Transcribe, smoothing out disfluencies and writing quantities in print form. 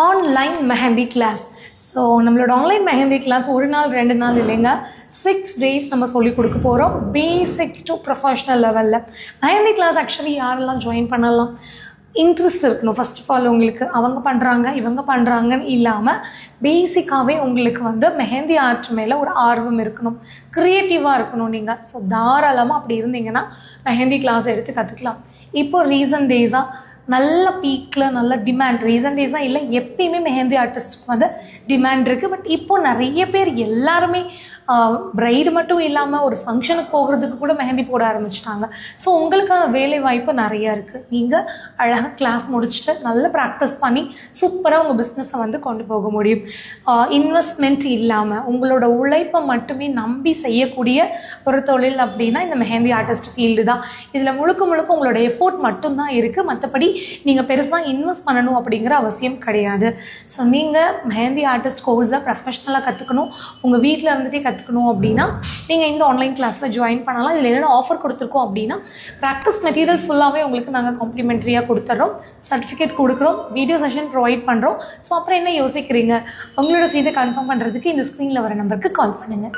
Online mehndi class. So நம்மளோட online mehndi class ஒரு நாள் 2 நாள் இல்லைங்க, 6 days நம்ம சொல்லிக் கொடுக்க போகிறோம். பேசிக் டு ப்ரொஃபஷ்னல் லெவலில் மெஹந்தி கிளாஸ் ஆக்சுவலி யாரெல்லாம் ஜாயின் பண்ணலாம்? இன்ட்ரெஸ்ட் இருக்கணும். ஃபர்ஸ்ட் ஆஃப் ஆல் உங்களுக்கு அவங்க பண்ணுறாங்க இவங்க பண்ணுறாங்கன்னு இல்லாமல் பேசிக்காகவே உங்களுக்கு வந்து மெஹந்தி ஆர்ட் மேலே ஒரு ஆர்வம் இருக்கணும், க்ரியேட்டிவாக இருக்கணும் நீங்கள். ஸோ தாராளமாக அப்படி இருந்தீங்கன்னா மெஹந்தி கிளாஸ் எடுத்து கற்றுக்கலாம். இப்போ ரீசன்ட் டேஸாக நல்ல பீக்கில் நல்ல டிமாண்ட், ரீசன்ட் டேஸாக இல்லை எப்பயுமே மெஹந்தி ஆர்டிஸ்ட்டுக்கு வந்து டிமாண்ட் இருக்குது. பட் இப்போது நிறைய பேர் எல்லாருமே ப்ரைடு மட்டும் இல்லாமல் ஒரு ஃபங்க்ஷனுக்கு போகிறதுக்கு கூட மெஹந்தி போட ஆரம்பிச்சிட்டாங்க. ஸோ உங்களுக்கான வேலை வாய்ப்பு நிறையா இருக்குது. நீங்கள் அழகாக கிளாஸ் முடிச்சுட்டு நல்ல ப்ராக்டிஸ் பண்ணி சூப்பராக உங்கள் பிஸ்னஸை வந்து கொண்டு போக முடியும். இன்வெஸ்ட்மெண்ட் இல்லாமல் உங்களோட உழைப்பை மட்டுமே நம்பி செய்யக்கூடிய ஒரு தொழில் அப்படின்னா இந்த மெஹந்தி ஆர்டிஸ்ட் ஃபீல்டு தான். இதில் முழுக்க முழுக்க உங்களோட எஃபோர்ட் மட்டும்தான் இருக்குது. மற்றபடி நீங்கள் பெருசாக இன்வெஸ்ட் பண்ணணும் அப்படிங்கிற அவசியம் கிடையாது. ஸோ நீங்கள் மெஹந்தி ஆர்டிஸ்ட் கோர்ஸை ப்ரொஃபஷ்னலாக கற்றுக்கணும், உங்கள் வீட்டில் இருந்துகிட்டே கற்றுக்கணும் அப்படின்னா நீங்கள் இந்த ஆன்லைன் கிளாஸில் ஜாயின் பண்ணலாம். இதில் என்னென்ன ஆஃபர் கொடுத்துருக்கோம் அப்படின்னா ப்ராக்டிஸ் மெட்டீரியல் ஃபுல்லாகவே உங்களுக்கு நாங்கள் காம்ப்ளிமெண்ட்ரியாக கொடுத்துட்றோம், சர்டிஃபிகேட் கொடுக்குறோம், வீடியோ செஷன் ப்ரொவைட் பண்ணுறோம். ஸோ அப்புறம் என்ன யோசிக்கிறீங்க? உங்களோட சீட்டை கன்ஃபார்ம் பண்ணுறதுக்கு இந்த ஸ்க்ரீனில் வர நம்பருக்கு கால் பண்ணுங்கள்.